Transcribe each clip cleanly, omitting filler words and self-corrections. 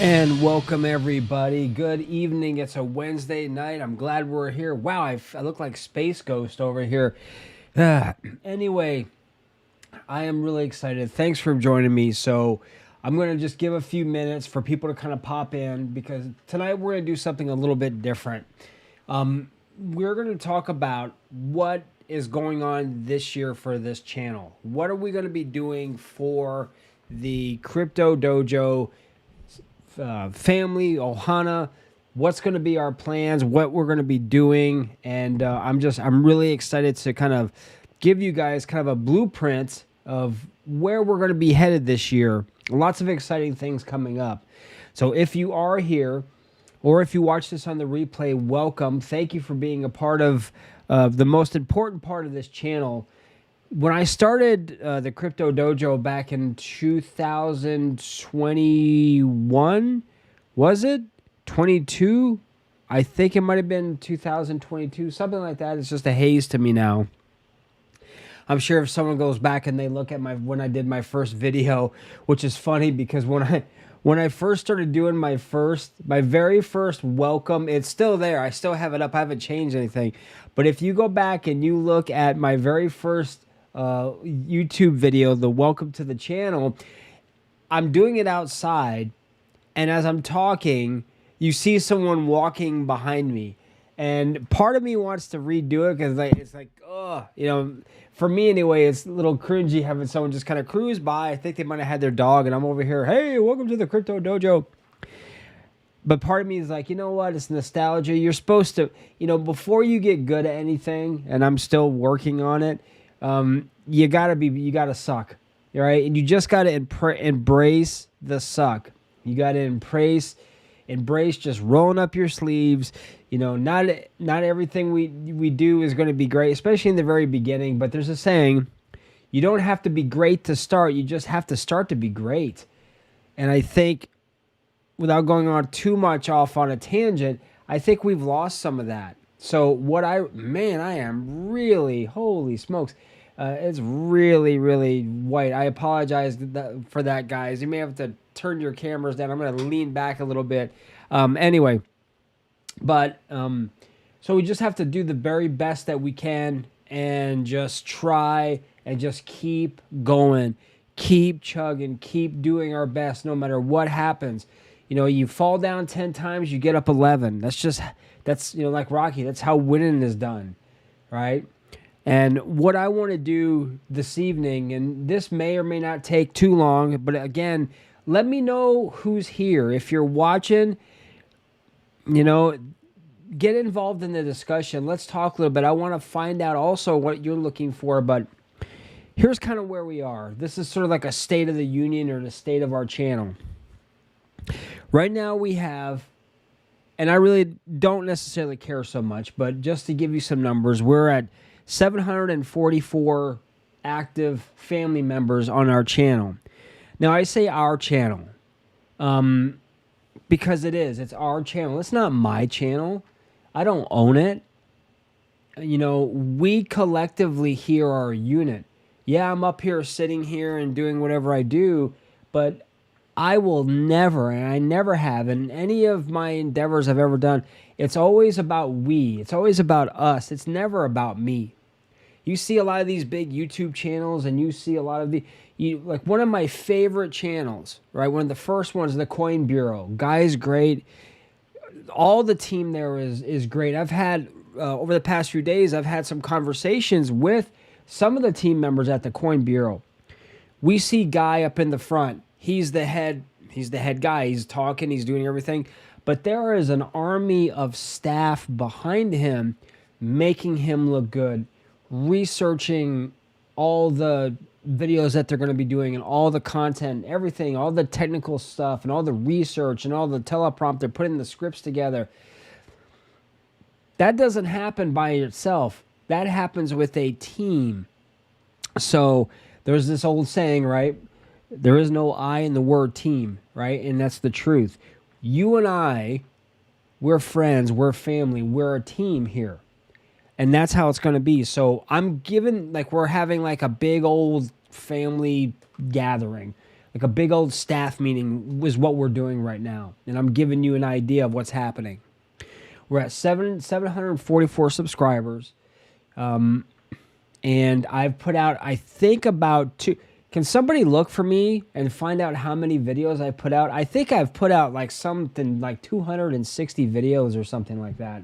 And welcome everybody. Good evening. It's a Wednesday night. I'm glad we're here. Wow, I look like Space Ghost over here. Anyway, I am really excited. Thanks for joining me. So I'm going to just give a few minutes for people to kind of pop in because tonight we're going to do something a little bit different. We're going to talk about what is going on this year for this channel. What are we going to be doing for the Crypto Dojo family, Ohana, what's going to be our plans, what we're going to be doing, and I'm really excited to kind of give you guys kind of a blueprint of where we're going to be headed this year. Lots of exciting things coming up. So if you are here, or if you watch this on the replay, welcome. Thank you for being a part of the most important part of this channel. When I started the Crypto Dojo back in 2021, was it? 22? I think it might have been 2022, something like that. It's just a haze to me now. I'm sure if someone goes back and they look at when I did my first video, which is funny because when I first started doing my very first welcome, it's still there. I still have it up. I haven't changed anything. But if you go back and you look at my very first YouTube video, the welcome to the channel, I'm doing it outside, and as I'm talking, you see someone walking behind me, and part of me wants to redo it because it's like, oh, you know, for me anyway, it's a little cringy having someone just kind of cruise by. I think they might have had their dog, and I'm over here, hey, welcome to the Crypto Dojo. But part of me is like, you know what? It's nostalgia. You're supposed to, you know, before you get good at anything, and I'm still working on it, you gotta suck, right? And you just gotta embrace the suck. You gotta embrace just rolling up your sleeves. You know, not everything we do is going to be great, especially in the very beginning. But there's a saying, you don't have to be great to start. You just have to start to be great. And I think, without going on too much off on a tangent, I think we've lost some of that. So I am really, holy smokes. It's really, really white. I apologize for that, guys. You may have to turn your cameras down. I'm going to lean back a little bit. Anyway, but so we just have to do the very best that we can and just try and just keep going, keep chugging, keep doing our best no matter what happens. You know, you fall down 10 times, you get up 11. That's you know, like Rocky, that's how winning is done, right? And what I want to do this evening, and this may or may not take too long, but again, let me know who's here. If you're watching, you know, get involved in the discussion. Let's talk a little bit. I want to find out also what you're looking for, but here's kind of where we are. This is sort of like a state of the union or the state of our channel. Right now we have, and I really don't necessarily care so much, but just to give you some numbers, we're at 744 active family members on our channel. Now, I say our channel because it's our channel. It's not my channel. I don't own it. You know, we collectively here are a unit. Yeah, I'm up here sitting here and doing whatever I do, but I will never, and I never have, in any of my endeavors I've ever done, it's always about we. It's always about us. It's never about me. You see a lot of these big YouTube channels, and you see a lot of like one of my favorite channels, right? One of the first ones, the Coin Bureau. Guy's great. All the team there is great. I've had, over the past few days, I've had some conversations with some of the team members at the Coin Bureau. We see Guy up in the front. He's the head guy. He's talking, he's doing everything. But there is an army of staff behind him making him look good, researching all the videos that they're going to be doing and all the content, everything, all the technical stuff and all the research and all the teleprompter, putting the scripts together. That doesn't happen by itself. That happens with a team. So there's this old saying, right? There is no I in the word team, right? And that's the truth. You and I, we're friends, we're family, we're a team here. And that's how it's going to be. So I'm giving, like, we're having like a big old family gathering. Like a big old staff meeting is what we're doing right now. And I'm giving you an idea of what's happening. We're at 744 subscribers. And I've put out, I think about two. Can somebody look for me and find out how many videos I put out? I think I've put out like something like 260 videos or something like that.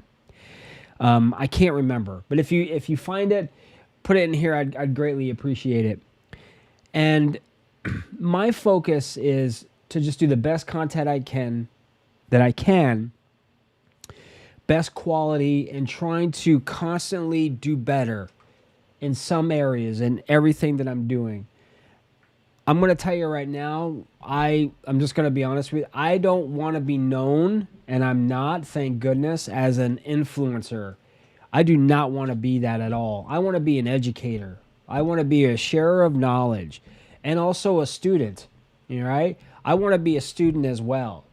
I can't remember. But if you find it, put it in here. I'd greatly appreciate it. And my focus is to just do the best content I can, best quality, and trying to constantly do better in some areas and everything that I'm doing. I'm going to tell you right now, I'm just going to be honest with you. I don't want to be known, and I'm not, thank goodness, as an influencer. I do not want to be that at all. I want to be an educator. I want to be a sharer of knowledge and also a student, right? I want to be a student as well.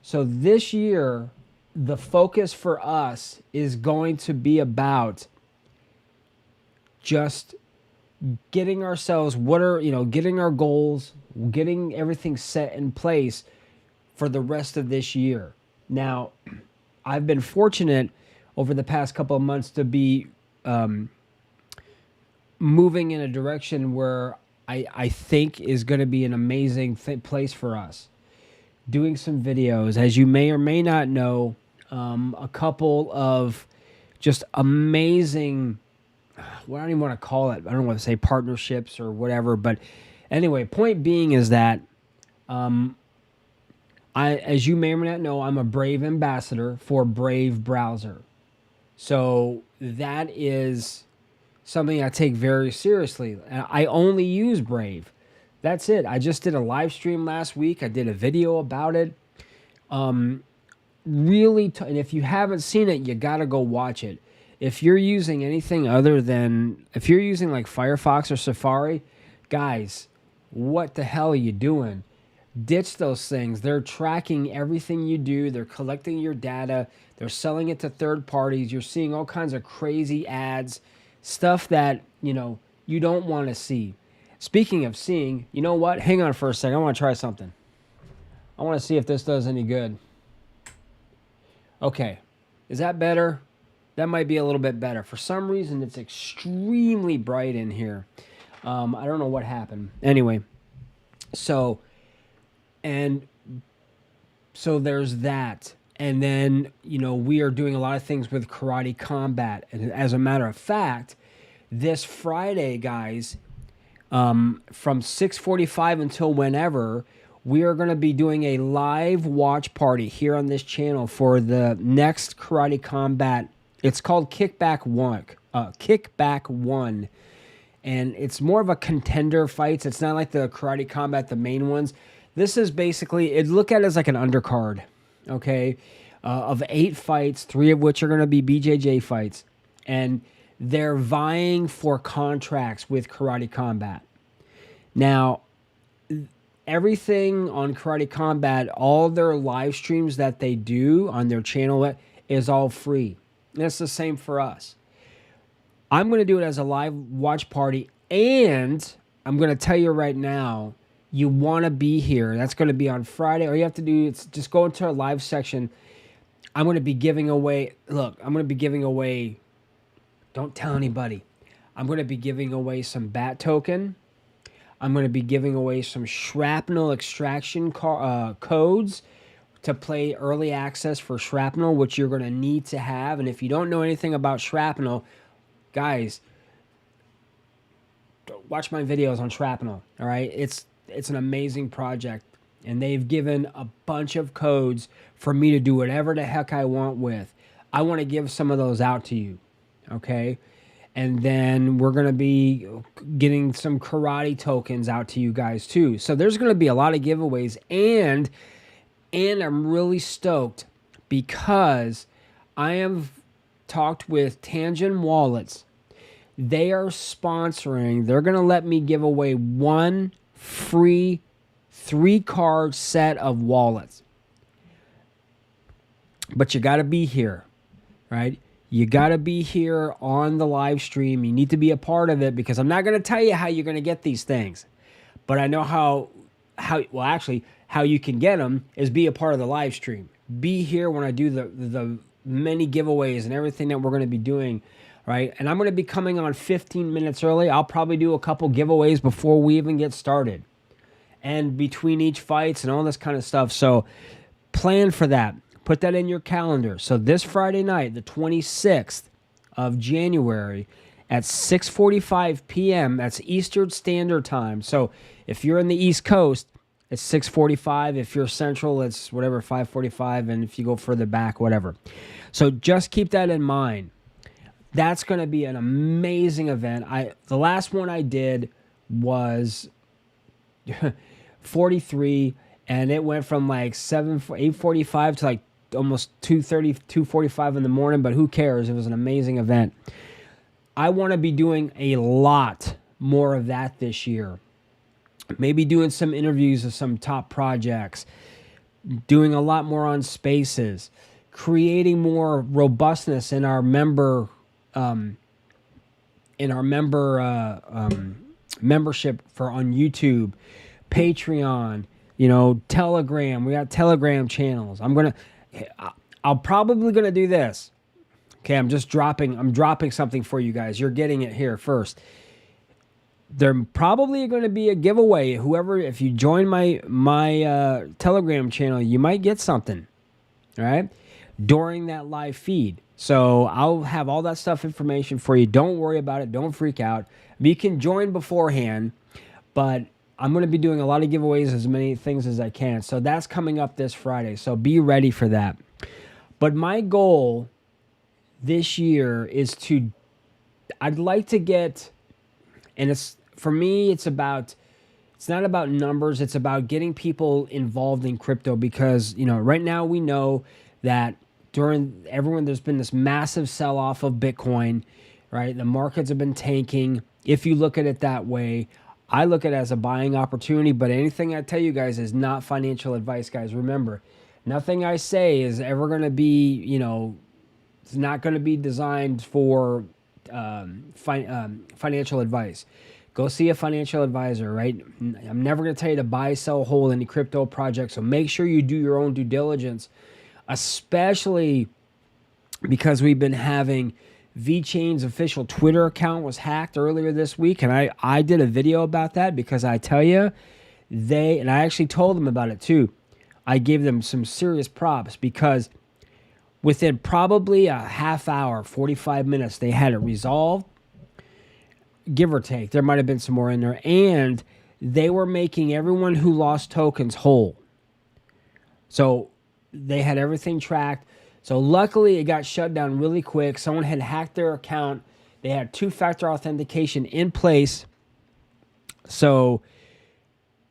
So this year, the focus for us is going to be about just getting ourselves, getting our goals, getting everything set in place for the rest of this year. Now, I've been fortunate over the past couple of months to be moving in a direction where I think is going to be an amazing place for us. Doing some videos, as you may or may not know, a couple of just amazing, what I don't even want to call it. I don't want to say partnerships or whatever, but anyway, point being is that as you may or may not know, I'm a Brave ambassador for Brave browser. So that is something I take very seriously. I only use Brave. That's it. I just did a live stream last week. I did a video about it. Really, and if you haven't seen it, you got to go watch it. If you're using anything other than, if you're using like Firefox or Safari, guys, what the hell are you doing? Ditch those things. They're tracking everything you do. They're collecting your data. They're selling it to third parties. You're seeing all kinds of crazy ads, stuff that, you don't want to see. Speaking of seeing, you know what? Hang on for a second. I want to try something. I want to see if this does any good. Okay. Is that better? That might be a little bit better. For some reason, it's extremely bright in here. I don't know what happened. Anyway, so there's that. And then, we are doing a lot of things with Karate Combat. And as a matter of fact, this Friday, guys, from 6:45 until whenever, we are going to be doing a live watch party here on this channel for the next Karate Combat. It's called Kickback 1. And it's more of a contender fights. It's not like the Karate Combat, the main ones. This is basically, look at it as like an undercard, okay, of 8 fights, 3 of which are going to be BJJ fights. And they're vying for contracts with Karate Combat. Now, everything on Karate Combat, all their live streams that they do on their channel is all free. And it's the same for us. I'm going to do it as a live watch party, and I'm going to tell you right now, you want to be here. That's going to be on Friday. All you have to do is just go into our live section. I'm going to be giving away, don't tell anybody. I'm going to be giving away some bat token. I'm going to be giving away some shrapnel extraction codes to play early access for shrapnel, which you're going to need to have. And if you don't know anything about shrapnel, guys, watch my videos on shrapnel, all right? It's an amazing project, and they've given a bunch of codes for me to do whatever the heck I want with. I want to give some of those out to you, okay? And then we're going to be getting some karate tokens out to you guys too. So there's going to be a lot of giveaways, and I'm really stoked because I have talked with Tangent Wallets. They are sponsoring. They're going to let me give away one free 3-card set of wallets. But you got to be here, right? You got to be here on the live stream. You need to be a part of it because I'm not going to tell you how you're going to get these things. But I know how how you can get them is be a part of the live stream. Be here when I do the many giveaways and everything that we're going to be doing, right? And I'm going to be coming on 15 minutes early. I'll probably do a couple giveaways before we even get started, and between each fights and all this kind of stuff. So plan for that. Put that in your calendar. So this Friday night, the 26th of January at 6:45 p.m., that's Eastern Standard Time. So if you're in the East Coast, it's 6:45. If you're Central, it's whatever, 5:45. And if you go further back, whatever. So just keep that in mind. That's going to be an amazing event. The last one I did was 43, and it went from like 8:45 to like almost 2:30, 2:45 in the morning, but who cares? It was an amazing event. I want to be doing a lot more of that this year. Maybe doing some interviews of some top projects, doing a lot more on spaces, creating more robustness in our membership for on YouTube, Patreon, Telegram. We got Telegram channels. I'll probably gonna do this. Okay, I'm dropping something for you guys. You're getting it here first. There probably going to be a giveaway. If you join my Telegram channel, you might get something, all right, during that live feed. So I'll have all that information for you. Don't worry about it. Don't freak out. You can join beforehand, but I'm going to be doing a lot of giveaways, as many things as I can. So that's coming up this Friday. So be ready for that. But my goal this year is I'd like to get, and for me, it's not about numbers. It's about getting people involved in crypto, because, right now we know that there's been this massive sell-off of Bitcoin, right? The markets have been tanking. If you look at it that way, I look at it as a buying opportunity, but anything I tell you guys is not financial advice, guys. Remember, nothing I say is ever going to be, it's not going to be designed for financial advice. Go see a financial advisor, right? I'm never going to tell you to buy, sell, hold any crypto project. So make sure you do your own due diligence, especially because we've been having VeChain's official Twitter account was hacked earlier this week. And I did a video about that, because I tell you, and I actually told them about it too. I gave them some serious props, because within probably a half hour, 45 minutes, they had it resolved, give or take. There might have been some more in there. And they were making everyone who lost tokens whole. So they had everything tracked. So luckily, it got shut down really quick. Someone had hacked their account. They had two-factor authentication in place. So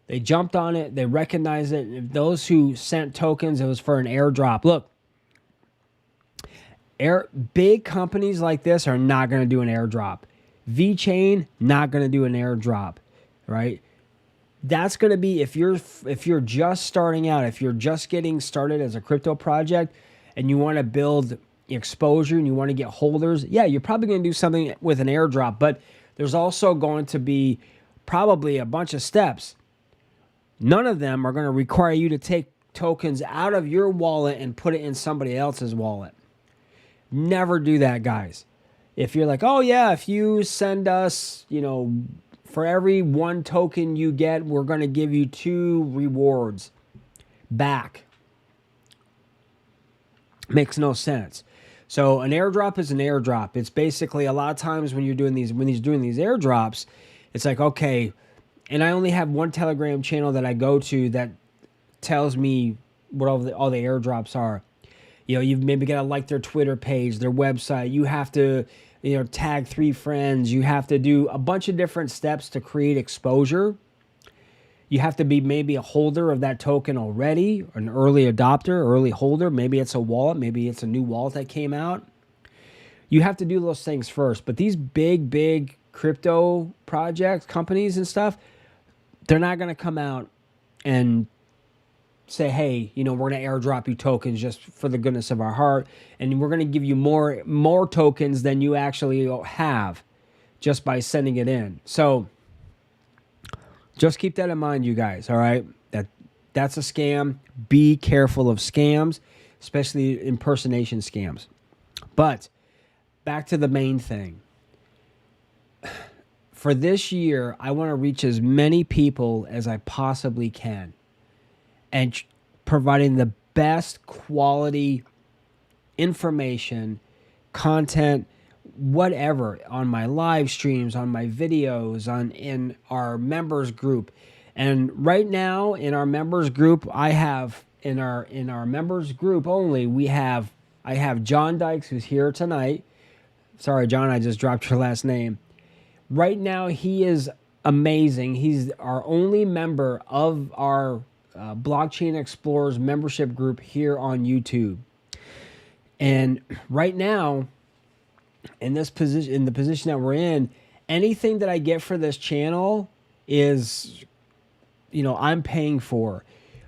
they jumped on it. They recognized it. And those who sent tokens, it was for an airdrop. Look, big companies like this are not going to do an airdrop. VeChain, not going to do an airdrop, right? That's going to be if you're just starting out, if you're just getting started as a crypto project and you want to build exposure and you want to get holders, yeah, you're probably going to do something with an airdrop, but there's also going to be probably a bunch of steps. None of them are going to require you to take tokens out of your wallet and put it in somebody else's wallet. Never do that, guys. If you're like, oh yeah, if you send us, for every one token you get, we're going to give you 2 rewards back. Makes no sense. So an airdrop is an airdrop. It's basically, a lot of times when he's doing these airdrops, it's like, okay, and I only have one Telegram channel that I go to that tells me what all the airdrops are. You've maybe got to like their Twitter page, their website. You have to, tag 3 friends. You have to do a bunch of different steps to create exposure. You have to be maybe a holder of that token already, an early adopter, early holder. Maybe it's a wallet. Maybe it's a new wallet that came out. You have to do those things first. But these big crypto projects, companies and stuff, they're not going to come out and say, hey, we're going to airdrop you tokens just for the goodness of our heart, and we're going to give you more tokens than you actually have just by sending it in. So Just keep that in mind, you guys, all right? That's a scam. Be careful of scams, especially impersonation scams. But back to the main thing. For this year, I want to reach as many people as I possibly can and providing the best quality information, content, whatever, on my live streams, on my videos, in our members group. And right now in our members group, I have in our members group only, I have John Dykes, who's here tonight. Sorry, John, I just dropped your last name. Right now, he is amazing. He's our only member of our Blockchain Explorers membership group here on YouTube. And right now, in the position that we're in, anything that I get for this channel is, I'm paying for.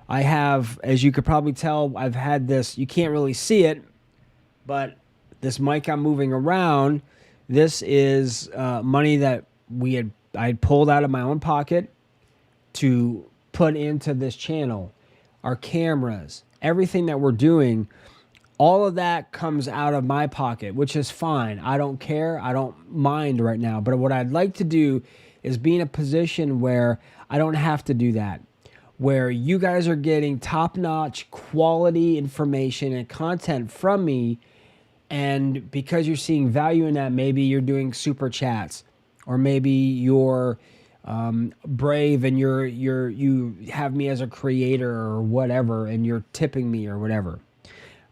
I have, as you could probably tell, I've had this, you can't really see it, but this mic I'm moving around, this is money that I had pulled out of my own pocket to put into this channel. Our cameras, everything that we're doing, all of that comes out of my pocket, which is fine. I don't care. I don't mind right now. But what I'd like to do is be in a position where I don't have to do that, where you guys are getting top-notch quality information and content from me. And because you're seeing value in that, maybe you're doing super chats, or maybe you're brave and you have me as a creator or whatever, and you're tipping me or whatever.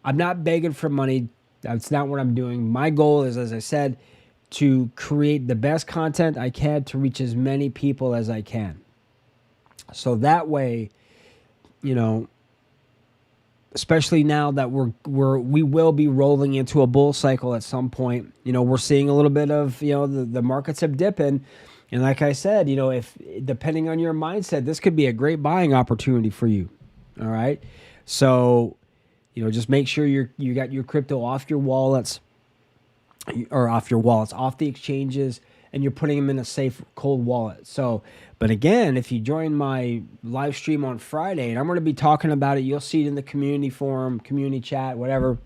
I'm not begging for money. That's not what I'm doing. My goal is, as I said, to create the best content I can to reach as many people as I can. So that way, especially now that we will be rolling into a bull cycle at some point. We're seeing a little bit of, the markets have dipping. And like I said, if depending on your mindset, this could be a great buying opportunity for you. All right. So, just make sure you got your crypto off your wallets, off the exchanges, and you're putting them in a safe, cold wallet. So, but again, if you join my live stream on Friday, and I'm going to be talking about it, you'll see it in the community forum, community chat, whatever.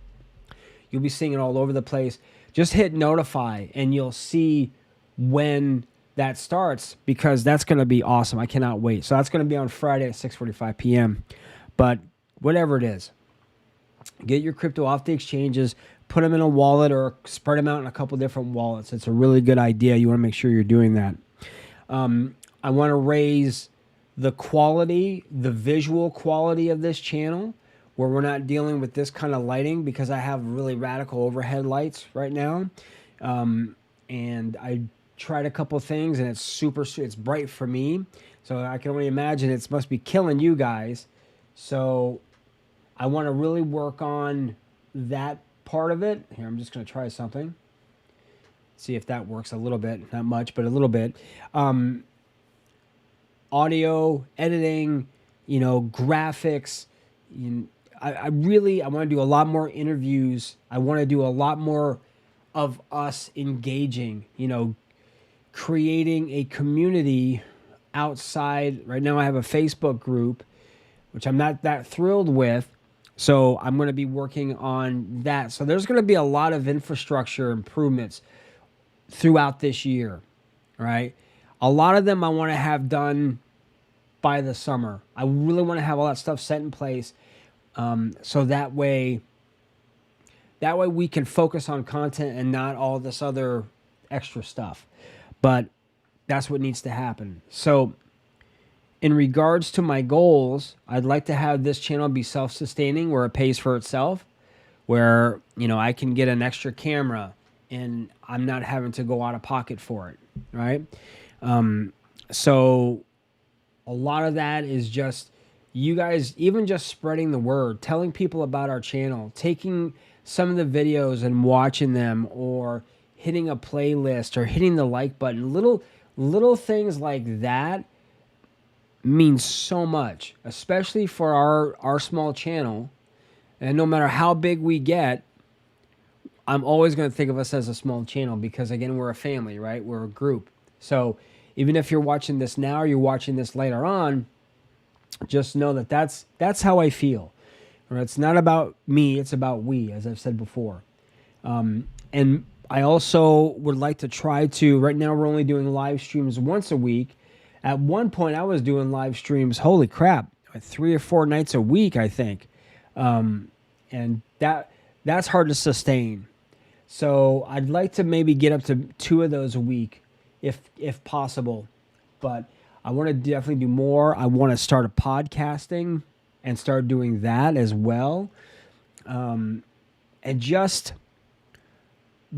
You'll be seeing it all over the place. Just hit notify, and you'll see when that starts, because that's going to be awesome. I cannot wait. So that's going to be on Friday at 6:45 p.m. But whatever it is, get your crypto off the exchanges, put them in a wallet, or spread them out in a couple different wallets. It's a really good idea. You want to make sure you're doing that. I want to raise the quality, the visual quality of this channel, where we're not dealing with this kind of lighting, because I have really radical overhead lights right now. And I tried a couple things, and it's bright for me. So I can only imagine it must be killing you guys. So I want to really work on that part of it. Here, I'm just going to try something. See if that works a little bit. Not much, but a little bit. Audio, editing, graphics. I want to do a lot more interviews. I want to do a lot more of us engaging, creating a community outside. Right now I have a Facebook group, which I'm not that thrilled with. So I'm going to be working on that. So there's going to be a lot of infrastructure improvements throughout this year, right? A lot of them I want to have done by the summer. I really want to have all that stuff set in place, so that way we can focus on content and not all this other extra stuff. But that's what needs to happen. So in regards to my goals, I'd like to have this channel be self-sustaining, where it pays for itself, where, I can get an extra camera and I'm not having to go out of pocket for it, right? So a lot of that is just you guys, even just spreading the word, telling people about our channel, taking some of the videos and watching them, or hitting a playlist, or hitting the like button. Little things like that means so much, especially for our small channel. And no matter how big we get, I'm always going to think of us as a small channel, because again, we're a family, right? We're a group. So Even if you're watching this now or you're watching this later on, just know that that's how I feel. Or it's not about me, it's about we, as I've said before. And I also would like to try to, right now we're only doing live streams once a week. At one point I was doing live streams, holy crap, 3 or 4 nights a week, I think. And that's hard to sustain. So I'd like to maybe get up to 2 of those a week if possible. But I want to definitely do more. I want to start a podcasting and start doing that as well. And just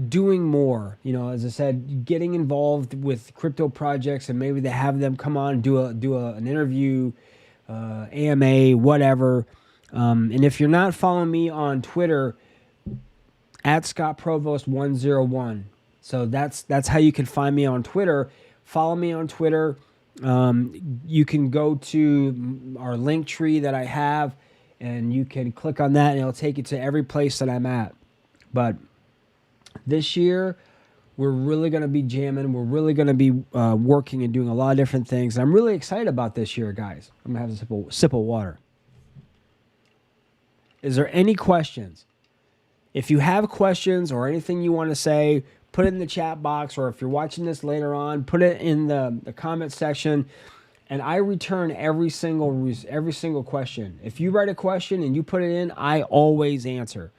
doing more, as I said, getting involved with crypto projects, and maybe they have them come on and do an interview, AMA, whatever. And if you're not following me on Twitter, at ScottProvost101. So that's how you can find me on Twitter. Follow me on Twitter. You can go to our link tree that I have, and you can click on that, and it'll take you to every place that I'm at. But this year, we're really going to be jamming. We're really going to be working and doing a lot of different things. I'm really excited about this year, guys. I'm going to have a sip of water. Is there any questions? If you have questions or anything you want to say, put it in the chat box, or if you're watching this later on, put it in the comment section, and I return every single question. If you write a question and you put it in, I always answer.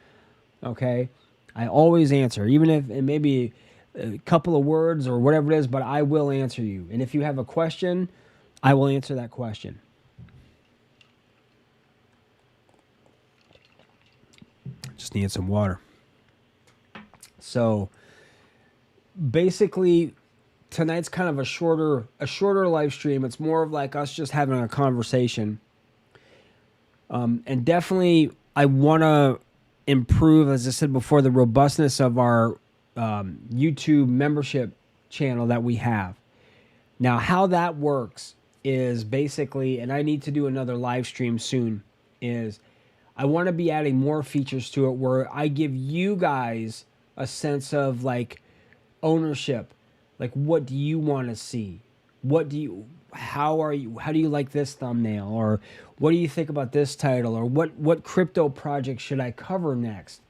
Okay? I always answer, even if it may be a couple of words or whatever it is, but I will answer you. And if you have a question, I will answer that question. Just need some water. So basically, tonight's kind of a shorter live stream. It's more of like us just having a conversation. And definitely, I want to improve, as I said before, the robustness of our YouTube membership channel that we have. Now, how that works is basically, and I need to do another live stream soon, is I want to be adding more features to it where I give you guys a sense of like ownership. Like, what do you want to see? How do you like this thumbnail? Or what do you think about this title? Or what crypto project should I cover next?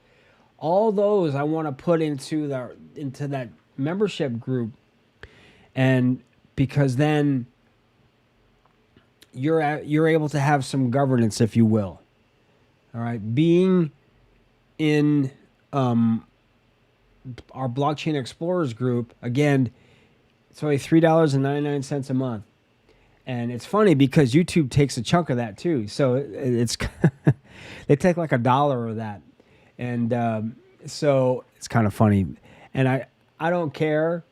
All those I want to put into that membership group. And because then you're able to have some governance, if you will. All right, being in our Blockchain Explorers group, again, it's only $3.99 a month. And it's funny because YouTube takes a chunk of that too. So it's they take like $1 of that. And so it's kind of funny. And I don't care.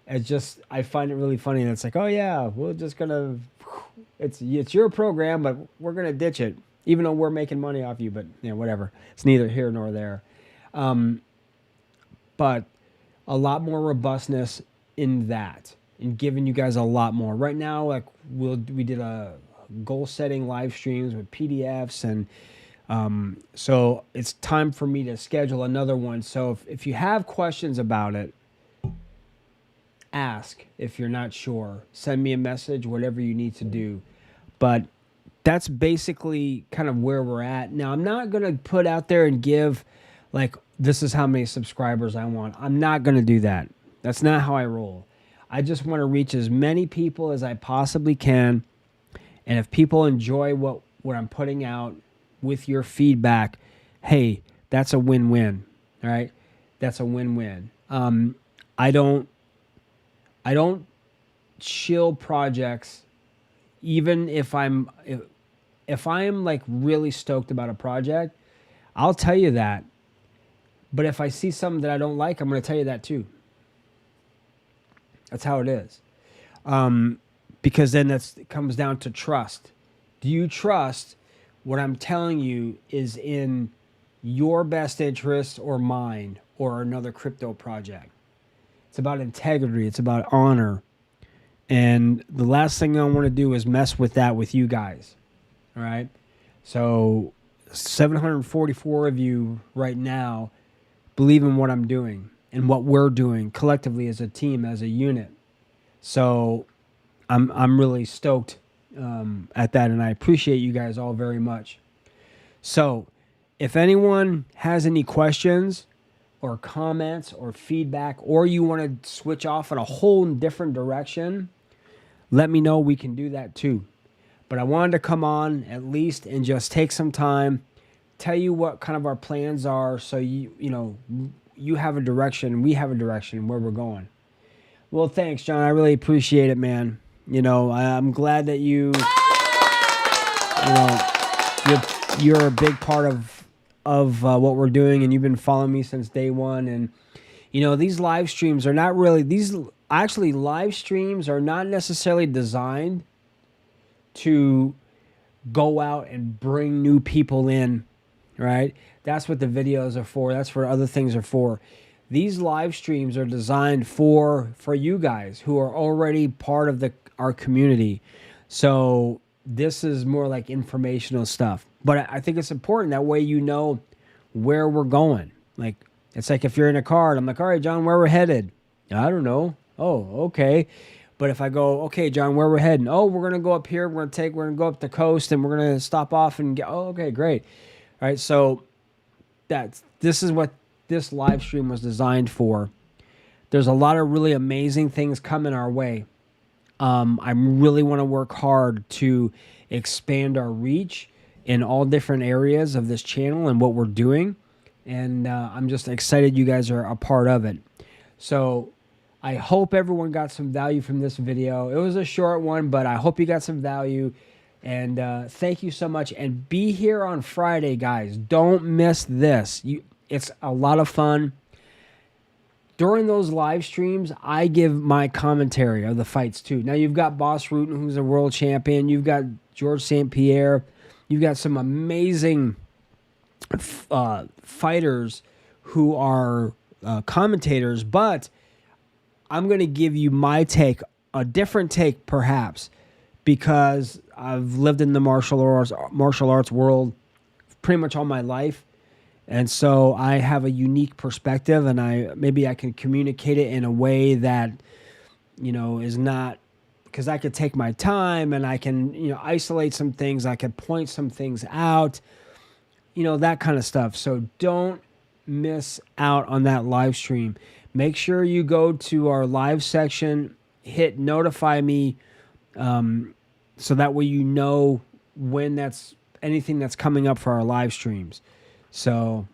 It's just, I find it really funny. And it's like, oh yeah, we're just going to, it's your program, but we're going to ditch it. Even though we're making money off you, but whatever. It's neither here nor there. But a lot more robustness in that, and giving you guys a lot more. Right now, like we did a goal setting live streams with PDFs, and so it's time for me to schedule another one. So if you have questions about it, ask. If you're not sure, send me a message, whatever you need to do. But that's basically kind of where we're at. Now, I'm not going to put out there and give, like, this is how many subscribers I want. I'm not going to do that. That's not how I roll. I just want to reach as many people as I possibly can. And if people enjoy what I'm putting out with your feedback, hey, that's a win-win. All right? That's a win-win. I don't shill projects. Even if I'm like really stoked about a project, I'll tell you that. But if I see something that I don't like, I'm going to tell you that too. That's how it is. Because then it comes down to trust. Do you trust what I'm telling you is in your best interest or mine or another crypto project? It's about integrity. It's about honor. And the last thing I want to do is mess with that with you guys. All right? So 744 of you right now believe in what I'm doing and what we're doing collectively as a team, as a unit. So I'm really stoked at that, and I appreciate you guys all very much. So, if anyone has any questions or comments or feedback, or you want to switch off in a whole different direction, let me know. We can do that too. But I wanted to come on at least and just take some time, tell you what kind of our plans are, so you have a direction, we have a direction where we're going. Well, thanks, John. I really appreciate it, man. I'm glad that you're a big part of what we're doing, and you've been following me since day one. And these live streams are not really live streams are not necessarily designed to go out and bring new people in, right? That's what the videos are for. That's what other things are for. These live streams are designed for you guys who are already part of our community. So this is more like informational stuff. But I think it's important. That way you know where we're going. Like, it's like if you're in a car and I'm like, all right, John, where we're headed? I don't know. Oh, okay. But if I go, okay, John, where we're heading? Oh, we're going to go up here. We're going to go up the coast, and we're going to stop off and get, oh, okay, great. All right, so this is what this live stream was designed for. There's a lot of really amazing things coming our way. I really want to work hard to expand our reach in all different areas of this channel and what we're doing. And I'm just excited you guys are a part of it. So I hope everyone got some value from this video. It was a short one, but I hope you got some value. And thank you so much. And be here on Friday, guys. Don't miss this. It's a lot of fun. During those live streams, I give my commentary of the fights too. Now you've got Boss Rutan, who's a world champion. You've got George St. Pierre. You've got some amazing fighters who are commentators. But I'm going to give you my take, a different take perhaps, because I've lived in the martial arts world pretty much all my life. And so I have a unique perspective, and maybe I can communicate it in a way that, is not, because I could take my time and I can, isolate some things. I could point some things out, that kind of stuff. So don't miss out on that live stream. Make sure you go to our live section, hit notify me, so that way you know when that's anything that's coming up for our live streams. So,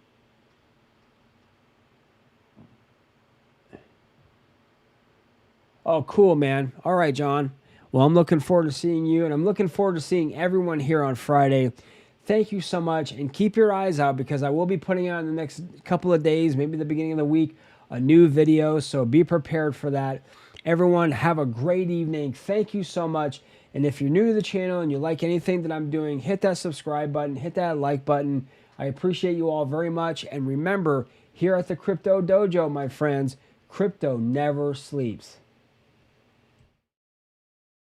oh, cool, man. All right, John. Well, I'm looking forward to seeing you, and I'm looking forward to seeing everyone here on Friday. Thank you so much, and keep your eyes out, because I will be putting out in the next couple of days, maybe the beginning of the week, a new video, so be prepared for that. Everyone, have a great evening. Thank you so much. And if you're new to the channel and you like anything that I'm doing, hit that subscribe button, hit that like button. I appreciate you all very much. And remember, here at the Crypto Dojo, my friends, crypto never sleeps.